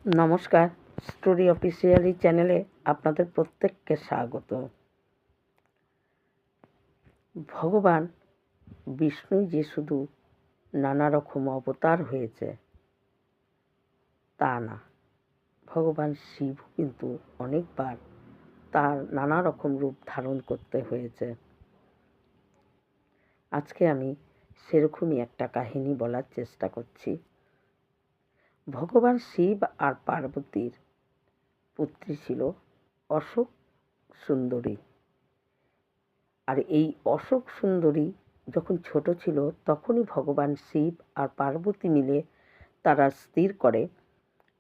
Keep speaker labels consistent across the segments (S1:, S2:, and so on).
S1: নমস্কার, story officially চ্যানেলে আপনাদের প্রত্যেককে স্বাগত। ভগবান বিষ্ণু যে শুধু নানা রকম অবতার হয়েছে তা না, ভগবান শিব কিন্তু অনেকবার তার নানা রকম রূপ ধারণ করতে হয়েছে। আজকে আমি সেরকমই একটা কাহিনী বলার চেষ্টা করছি। ভগবান শিব আর পার্বতীর পুত্রী ছিল অশোক সুন্দরী। আর এই অশোক সুন্দরী যখন ছোট ছিল তখনই ভগবান শিব আর পার্বতী মিলে তারা স্থির করে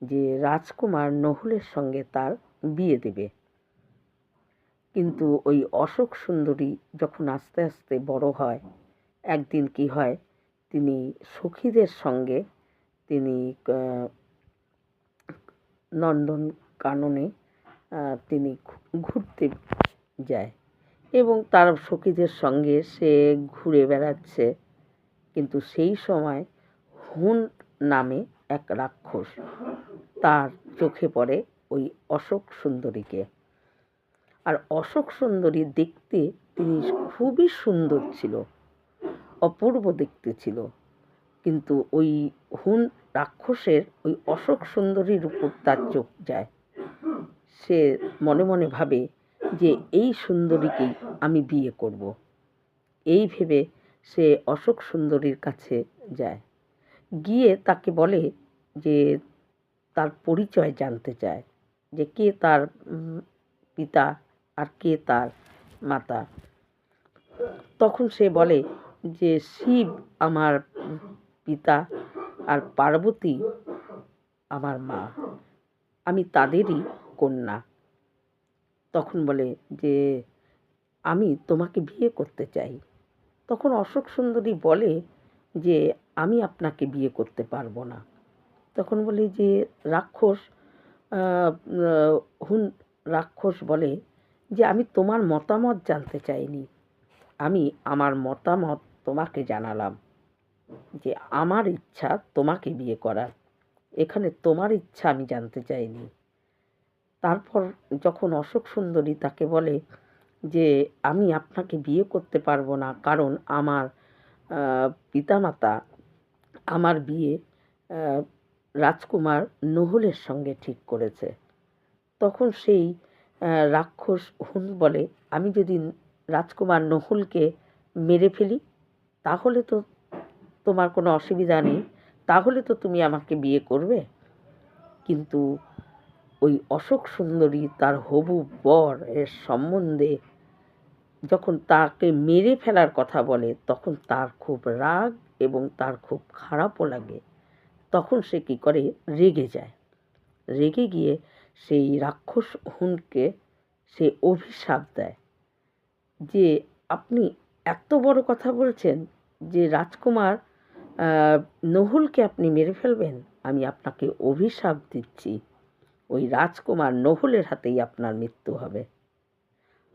S1: যে রাজকুমার নহুলের সঙ্গে তার বিয়ে দেবে। কিন্তু ওই অশোক সুন্দরী যখন আস্তে আস্তে বড় হয়, একদিন কি হয়, তিনি সখীদের সঙ্গে তিনি নন্দন কাননে তিনি ঘুরতে যায় এবং তার সখীদের সঙ্গে সে ঘুরে বেড়াচ্ছে। কিন্তু সেই সময় হুন নামে এক রাক্ষস তার চোখে পড়ে ওই অশোক সুন্দরীকে। আর অশোক সুন্দরী দেখতে তিনি খুবই সুন্দর ছিল, অপূর্ব দেখতে ছিল। কিন্তু ওই হুন রাক্ষসের ওই অশোক সুন্দরীর উপর তার চোখ যায়। সে মনে মনে ভাবে যে এই সুন্দরীকেই আমি বিয়ে করব। এই ভেবে সে অশোক সুন্দরীর কাছে যায়, গিয়ে তাকে বলে যে তার পরিচয় জানতে চায়, যে কে তার পিতা আর কে তার মাতা। তখন সে বলে যে শিব আমার পিতা আর পার্বতী আমার মা, আমি তাদেরই কন্যা। তখন বলে যে আমি তোমাকে বিয়ে করতে চাই। তখন অশোক সুন্দরী বলে যে আমি আপনাকে বিয়ে করতে পারবো না। তখন বলে যে রাক্ষস হুন রাক্ষস বলে যে আমি তোমার মতামত জানতে চাইনি, আমি আমার মতামত তোমাকে জানালাম যে আমার ইচ্ছা তোমাকে বিয়ে করার, এখানে তোমার ইচ্ছা আমি জানতে চাইনি। তারপর যখন অশোক সুন্দরী তাকে বলে যে আমি আপনাকে বিয়ে করতে পারবো না, কারণ আমার পিতামাতা আমার বিয়ে রাজকুমার নহুলের সঙ্গে ঠিক করেছে। তখন সেই রাক্ষস হুন বলে আমি যদি রাজকুমার নহুলকে মেরে ফেলি তাহলে তো তোমার কোনো অসুবিধা নেই, তাহলে তো তুমি আমাকে বিয়ে করবে। কিন্তু ওই অশোক সুন্দরী তার হবু বর এর সম্বন্ধে যখন তাকে মেরে ফেলার কথা বলে তখন তার খুব রাগ এবং তার খুব খারাপও লাগে। তখন সে কী করে, রেগে যায়। রেগে গিয়ে সেই রাক্ষস হুনকে সে অভিশাপ দেয় যে আপনি এত বড় কথা বলছেন যে রাজকুমার নহুলকে আপনি মেরে ফেলবেন, আমি আপনাকে অভিশাপ দিচ্ছি ওই রাজকুমার নহুলের হাতেই আপনার মৃত্যু হবে।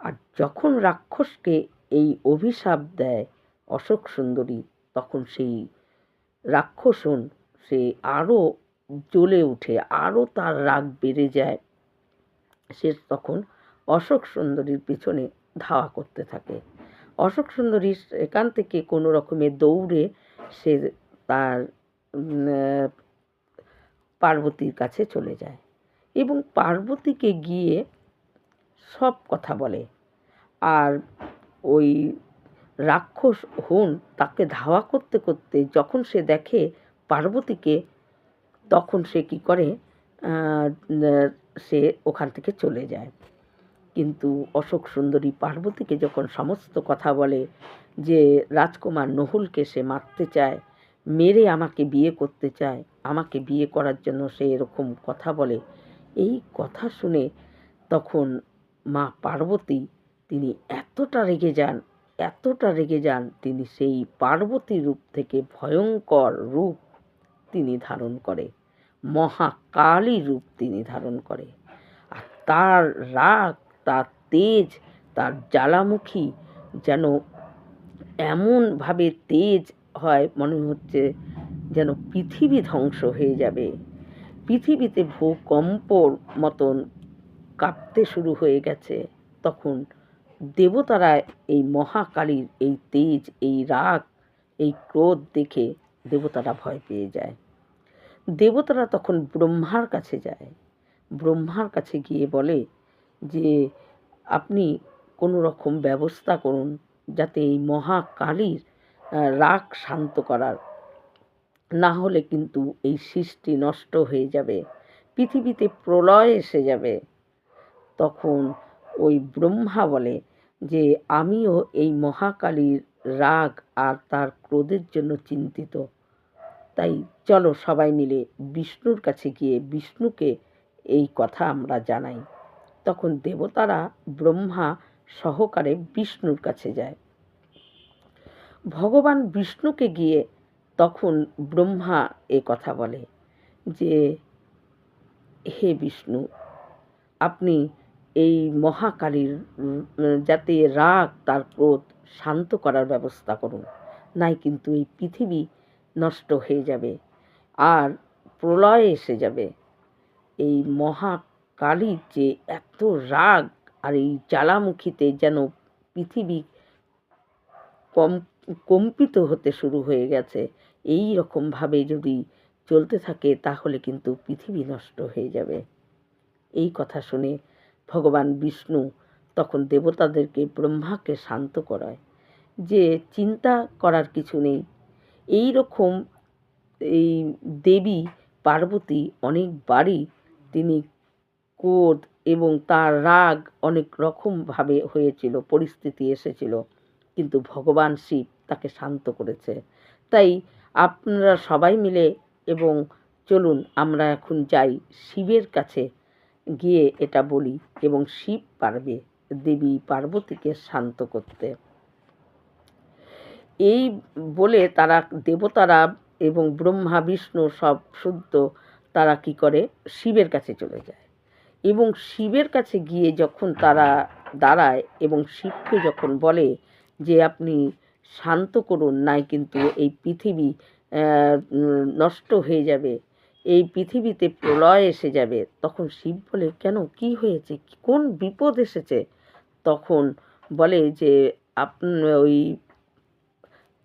S1: আর যখন রাক্ষসকে এই অভিশাপ দেয় অশোক সুন্দরী, তখন সেই রাক্ষসন সে আরও জ্বলে উঠে, আরও তার রাগ বেড়ে যায়। সে তখন অশোক সুন্দরীর পিছনে ধাওয়া করতে থাকে। অশোক সুন্দরী এখান থেকে কোনো রকমে দৌড়ে সে তার পার্বতীর কাছে চলে যায় এবং পার্বতীকে গিয়ে সব কথা বলে। আর ওই রাক্ষস হুন তাকে ধাওয়া করতে করতে যখন সে দেখে পার্বতীকে, তখন সে কী করে, সে ওখান থেকে চলে যায়। কিন্তু অশোক সুন্দরী পার্বতীকে যখন সমস্ত কথা বলে যে রাজকুমার নহুলকে সে মারতে চায়, মেরে আমাকে বিয়ে করতে চায়, আমাকে বিয়ে করার জন্য সে এরকম কথা বলে, এই কথা শুনে তখন মা পার্বতী তিনি এতটা রেগে যান, তিনি সেই পার্বতী রূপ থেকে ভয়ঙ্কর রূপ তিনি ধারণ করে, মহাকালী রূপ তিনি ধারণ করে। আর তার রাগ, তার তেজ, তার জ্বালামুখী যেন এমনভাবে তেজ হয়, মনে হচ্ছে যেন পৃথিবী ধ্বংস হয়ে যাবে। পৃথিবীতে ভূকম্পর মতন কাঁপতে শুরু হয়ে গেছে, তখন দেবতারা এই মহাকালীর এই তেজ, এই রাগ, এই ক্রোধ দেখে দেবতারা ভয় পেয়ে যায়। দেবতারা তখন ব্রহ্মার কাছে যায়। ব্রহ্মার কাছে গিয়ে বলে যে আপনি কোনো রকম ব্যবস্থা করুন যাতে এই মহাকালীর রাগ শান্ত করার, না হলে কিন্তু এই সৃষ্টি নষ্ট হয়ে যাবে, পৃথিবীতে প্রলয় এসে যাবে। তখন ওই ব্রহ্মা বলে যে আমিও এই মহাকালীর রাগ আর তার ক্রোধের জন্য চিন্তিত, তাই চলো সবাই মিলে বিষ্ণুর কাছে গিয়ে বিষ্ণুকে এই কথা আমরা জানাই। তখন দেবতারা ব্রহ্মা সহকারে বিষ্ণুর কাছে যায়। ভগবান বিষ্ণুকে গিয়ে তখন ব্রহ্মা এ কথা বলে যে হে বিষ্ণু, আপনি এই মহাকালীর যাতে রাগ তার ক্রোধ শান্ত করার ব্যবস্থা করুন, নাই কিন্তু এই পৃথিবী নষ্ট হয়ে যাবে আর প্রলয় এসে যাবে। এই মহাকালীর যে এত রাগ আর এই জ্বালামুখীতে যেন পৃথিবী কম্পিত হতে শুরু হয়ে গেছে, এই রকমভাবে যদি চলতে থাকে তাহলে কিন্তু পৃথিবী নষ্ট হয়ে যাবে। এই কথা শুনে ভগবান বিষ্ণু তখন দেবতাদেরকে ব্রহ্মাকে শান্ত করায় যে চিন্তা করার কিছু নেই। এই রকম এই দেবী পার্বতী অনেকবারই তিনি ক্রোধ এবং তার রাগ অনেক রকমভাবে হয়েছিল, পরিস্থিতি এসেছিল, কিন্তু ভগবান শিব তাকে শান্ত করেছে। তাই আপনারা সবাই মিলে এবং চলুন আমরা এখন যাই শিবের কাছে গিয়ে এটা বলি এবং শিব পারবে দেবী পার্বতীকে শান্ত করতে। এই বলে তারা দেবতারা এবং ব্রহ্মা বিষ্ণু সব শুদ্ধ তারা কি করে শিবের কাছে চলে যায় এবং শিবের কাছে গিয়ে যখন তারা দাঁড়ায় এবং শিবকে যখন বলে যে আপনি শান্ত করুন, নাই কিন্তু এই পৃথিবী নষ্ট হয়ে যাবে, এই পৃথিবীতে প্রলয় এসে যাবে, তখন শিব বলে কেন, কি হয়েছে, কোন বিপদ এসেছে? তখন বলে যে ওই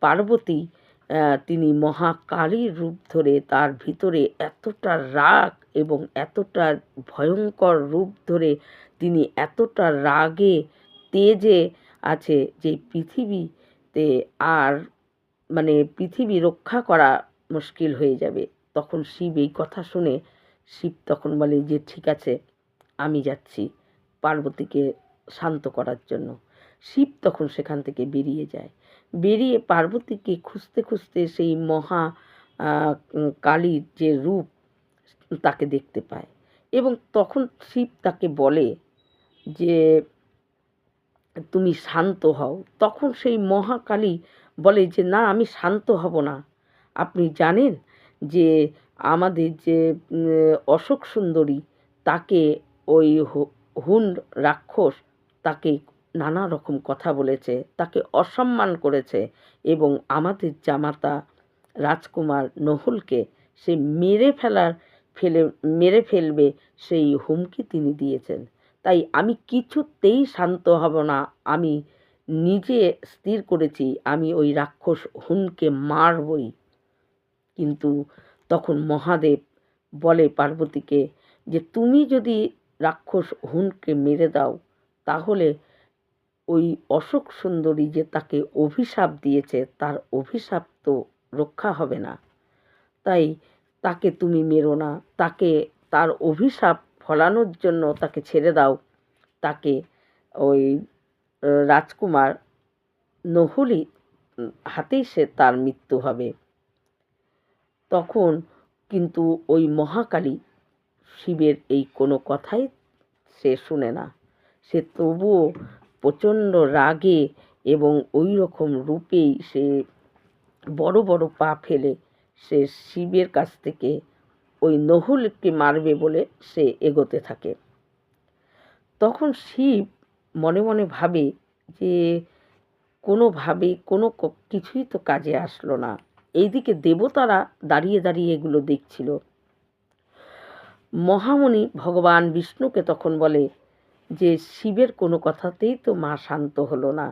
S1: পার্বতী তিনি মহাকালীর রূপ ধরে তার ভিতরে এতটা রাগ এবং এতটা ভয়ঙ্কর রূপ ধরে তিনি এতটা রাগে তেজে আছে যে পৃথিবীতে আর মানে পৃথিবী রক্ষা করা মুশকিল হয়ে যাবে। তখন শিব এই কথা শুনে শিব তখন বলে যে ঠিক আছে, আমি যাচ্ছি পার্বতীকে শান্ত করার জন্য। শিব তখন সেখান থেকে বেরিয়ে যায়। বেরিয়ে পার্বতীকে খুঁজতে খুঁজতে সেই মহা কালীর যে রূপ তাকে দেখতে পায় এবং তখন শিব তাকে বলে যে তুমি শান্ত হও। তখন সেই মহাকালী বলে যে না, আমি শান্ত হব না। আপনি জানেন যে আমাদের যে অশোক সুন্দরী তাকে ওই হুন রাক্ষস তাকে নানা রকম কথা বলেছে, তাকে অসম্মান করেছে এবং আমাদের জামাতা রাজকুমার নহুলকে সে মেরে ফেলবে সেই হুমকি তিনি দিয়েছেন। তাই আমি কিছুতেই শান্ত হব না। আমি নিজে স্থির করেছি আমি ওই রাক্ষস হুনকে মারবই। কিন্তু তখন মহাদেব বলে পার্বতীকে যে তুমি যদি রাক্ষস হুনকে মেরে দাও তাহলে ওই অশোক সুন্দরী যে তাকে অভিশাপ দিয়েছে তার অভিশাপ তো রক্ষা হবে না, তাই তাকে তুমি মেরো না, তাকে তার অভিশাপ ফলানোর জন্য তাকে ছেড়ে দাও। তাকে ওই রাজকুমার নহুলি হাতেই সে তার মৃত্যু হবে। তখন কিন্তু ওই মহাকালী শিবের এই কোনো কথাই সে শুনে না। সে তবুও প্রচণ্ড রাগে এবং ওই রকম রূপেই সে বড় বড় পা ফেলে সে শিবের কাছ থেকে ওই নহুলকে মারবে বলে সে এগোতে থাকে। তখন শিব মনে মনে ভাবে যে কোনোভাবে কোনো কিছুই তো কাজে আসলো না। এইদিকে দেবতারা দাঁড়িয়ে দাঁড়িয়ে এগুলো দেখছিল। মহামুনি ভগবান বিষ্ণুকে তখন বলে যে শিবের কোনো কথাতেই তো মা শান্ত হলো না,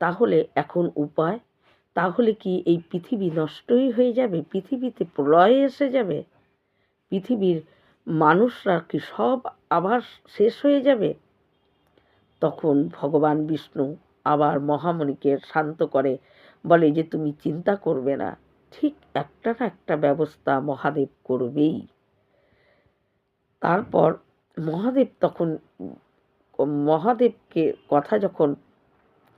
S1: তাহলে এখন উপায়? তাহলে কি এই পৃথিবী নষ্টই হয়ে যাবে? পৃথিবীতে প্রলয় এসে যাবে? পৃথিবীর মানুষরা কি সব আবার শেষ হয়ে যাবে? তখন ভগবান বিষ্ণু আবার মহামুনিকে শান্ত করে বলে যে তুমি চিন্তা করবে না, ঠিক একটা না একটা ব্যবস্থা মহাদেব করবেই। তারপর মহাদেব তখন মহাদেবকে কথা যখন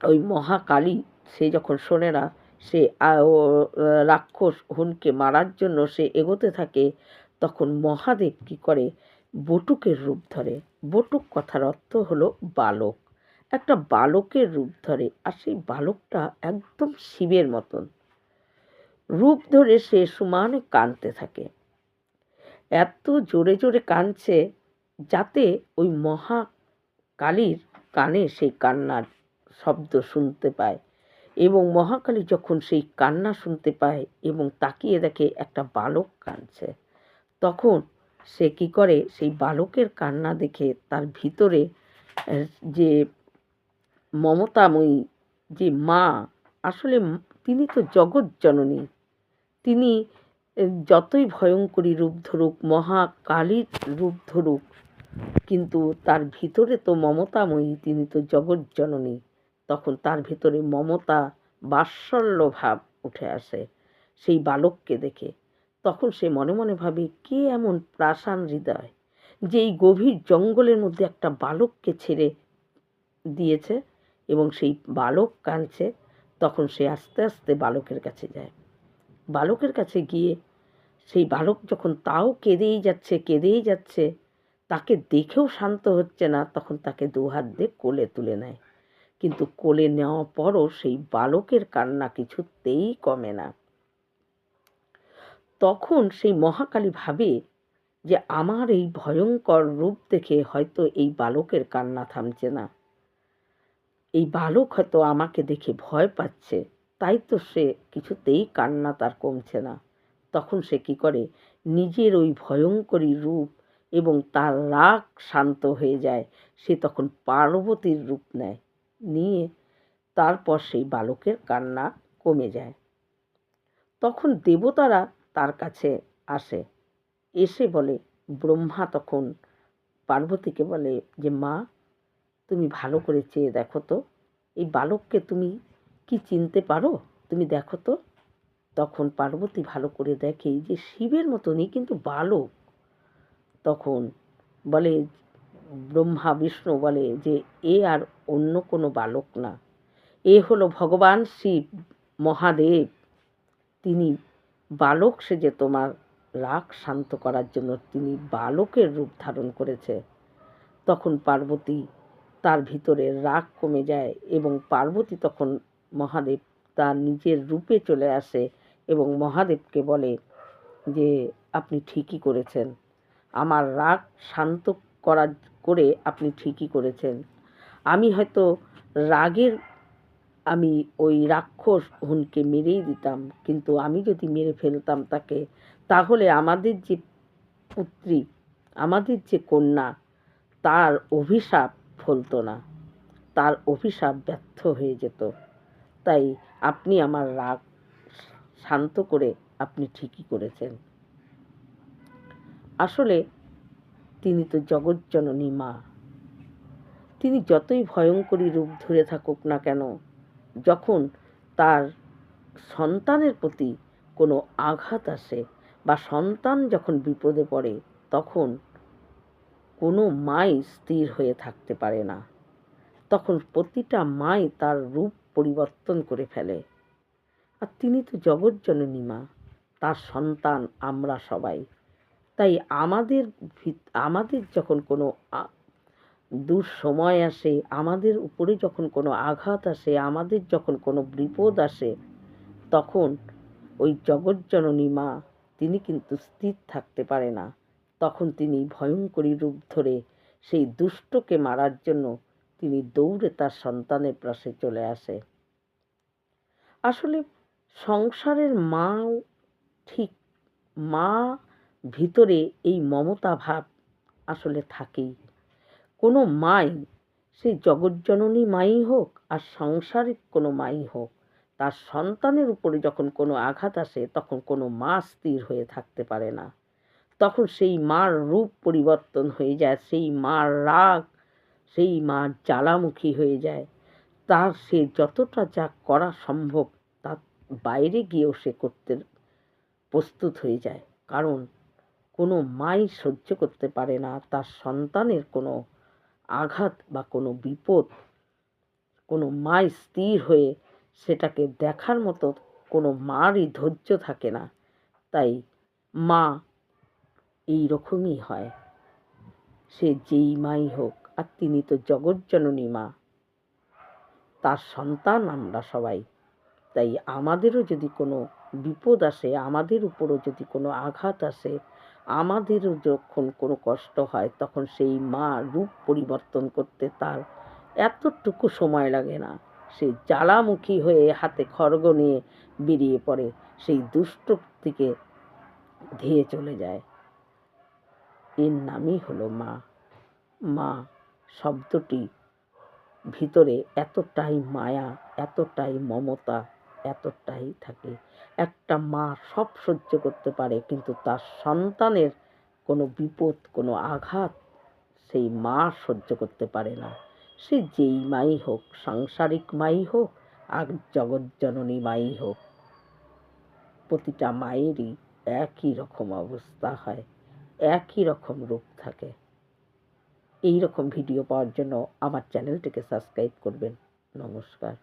S1: ওই মহাকালী সে যখন শোনে না, সে রাক্ষস হুনকে মারার জন্য সে এগোতে থাকে, তখন মহাদেব কী করে বটুকের রূপ ধরে। বটুক কথার অর্থ হলো বালক। একটা বালকের রূপ ধরে, আর সেই বালকটা একদম শিবের মতন রূপ ধরে সে সমানে কাঁদতে থাকে। এত জোরে জোরে কাঁদছে যাতে ওই মহাকালীর কানে সেই কান্নার শব্দ শুনতে পায়, এবং মহাকালী যখন সেই কান্না শুনতে পায় এবং তাকিয়ে দেখে একটা বালক কাঁদছে, তখন সে কী করে সেই বালকের কান্না দেখে তার ভিতরে যে মমতাময়ী যে মা, আসলে তিনি তো জগৎ জননী, তিনি যতই ভয়ঙ্করী রূপ ধরুক, মহাকালীর রূপ ধরুক, কিন্তু তার ভিতরে তো মমতাময়ী, তিনি তো জগৎ জননী। তখন তার ভিতরে মমতা, বাৎসল্য ভাব উঠে আসে সেই বালককে দেখে। তখন সে মনে মনে ভাবে, কে এমন প্রাসান হৃদয় যে এই গভীর জঙ্গলের মধ্যে একটা বালককে ছেড়ে দিয়েছে, এবং সেই বালক কাঁদছে। তখন সে আস্তে আস্তে বালকের কাছে যায়। বালকের কাছে গিয়ে সেই বালক যখন তাও কেঁদেই যাচ্ছে, তাকে দেখেও শান্ত হচ্ছে না, তখন তাকে দুহাত দিয়ে কোলে তুলে নেয়। কিন্তু কোলে নেওয়ার পরও সেই বালকের কান্না কিছুতেই কমে না। তখন সেই মহাকালী ভাবে যে আমার এই ভয়ঙ্কর রূপ দেখে হয়তো এই বালকের কান্না থামছে না, এই বালক হয়তো আমাকে দেখে ভয় পাচ্ছে, তাই তো সে কিছুতেই কান্না তার কমছে না। তখন সে কী করে, নিজের ওই ভয়ঙ্করী রূপ এবং তার রাগ শান্ত হয়ে যায়, সে তখন পার্বতীর রূপ নেয়, নিয়ে তারপর সেই বালকের কান্না কমে যায়। তখন দেবতারা তার কাছে আসে, এসে বলে, ব্রহ্মা তখন পার্বতীকে বলে যে মা, তুমি ভালো করে চেয়ে দেখো তো, এই বালককে তুমি কি চিনতে পারো? তুমি দেখো তো। তখন পার্বতী ভালো করে দেখে যে শিবের মতনই কিন্তু বালক। তখন বলে, ব্রহ্মা বিষ্ণু বলে যে এ আর অন্য কোনো বালক না, এ হলো ভগবান শিব মহাদেব। তিনি বালক সেজে তোমার রাগ শান্ত করার জন্য তিনি বালকের রূপ ধারণ করেছে। তখন পার্বতী তার ভিতরে রাগ কমে যায়, এবং পার্বতী তখন মহাদেব তার নিজের রূপে চলে আসে এবং মহাদেবকে বলে যে আপনি ঠিকই করেছেন, আমার রাগ শান্ত করে আপনি ঠিকই করেছেন। আমি হয়তো রাগের আমি ওই রাক্ষস হুনকে মেরেই দিতাম, কিন্তু আমি যদি মেরে ফেলতাম তাকে, তাহলে আমাদের যে পুত্রী, আমাদের যে কন্যা, তার অভিশাপ ফলতো না, তার অভিশাপ ব্যর্থ হয়ে যেত। তাই আপনি আমার রাগ শান্ত করে আপনি ঠিকই করেছেন। আসলে তিনি তো জগৎজননী মা। তিনি যতই ভয়ঙ্করী রূপ ধরে থাকুক না কেন, যখন তার সন্তানের প্রতি কোনো আঘাত আসে বা সন্তান যখন বিপদে পড়ে, তখন কোনো মাই স্থির হয়ে থাকতে পারে না। তখন প্রতিটা মাই তার রূপ পরিবর্তন করে ফেলে। আর তিনি তো জগৎজননী মা, তার সন্তান আমরা সবাই। তাই আমাদের যখন কোনো দুঃসময় আসে, আমাদের উপরে যখন কোনো আঘাত আসে, আমাদের যখন কোনো বিপদ আসে, তখন ওই জগৎজননী মা তিনি কিন্তু স্থির থাকতে পারে না। তখন তিনি ভয়ঙ্করী রূপ ধরে সেই দুষ্টকে মারার জন্য তিনি দৌড়ে তার সন্তানের পাশে চলে আসে। আসলে সংসারের মাও ঠিক, মা ভিতরে এই মমতা ভাব আসলে থাকেই। কোনো মাই, সেই জগৎজননী মাই হোক আর সাংসারিক কোনো মাই হোক, তার সন্তানের উপরে যখন কোনো আঘাত আসে তখন কোনো মা স্থির হয়ে থাকতে পারে না। তখন সেই মার রূপ পরিবর্তন হয়ে যায়, সেই মার রাগ, সেই মার জ্বালামুখী হয়ে যায়। তার সে যতটা যা করা সম্ভব তার বাইরে গিয়েও সে করতে প্রস্তুত হয়ে যায়। কারণ কোনো মাই সহ্য করতে পারে না তার সন্তানের কোনো আঘাত বা কোনো বিপদ। কোনো মাই স্থির হয়ে সেটাকে দেখার মতো কোনো মারই ধৈর্য থাকে না। তাই মা এই রকমই হয়, সে যেই মাই হোক। আর তিনি তো জগৎজননী মা, তার সন্তান আমরা সবাই। তাই আমাদেরও যদি কোনো বিপদ আসে, আমাদের উপরও যদি কোনো আঘাত আসে, আমাদেরও যখন কোনো কষ্ট হয়, তখন সেই মা রূপ পরিবর্তন করতে তার এতটুকু সময় লাগে না। সে জ্বালামুখী হয়ে হাতে খড়গ নিয়ে বেরিয়ে পড়ে, সেই দুষ্টটিকে ধেয়ে চলে যায়। এর নামই হলো মা। মা শব্দটি ভিতরে এতটাই মায়া, এতটাই মমতা, এতটাই থাকে। একটা মা সব সহ্য করতে পারে, কিন্তু তার সন্তানের কোনো বিপদ, কোনো আঘাত সেই মা সহ্য করতে পারে না। সে যেই মাই হোক, সাংসারিক মাই হোক আর জগৎজননী মাই হোক, প্রতিটা মায়েরই একই রকম অবস্থা হয়, একই রকম রূপ থাকে। এই রকম ভিডিও পাওয়ার জন্য আমার চ্যানেলটিকে সাবস্ক্রাইব করবেন। নমস্কার।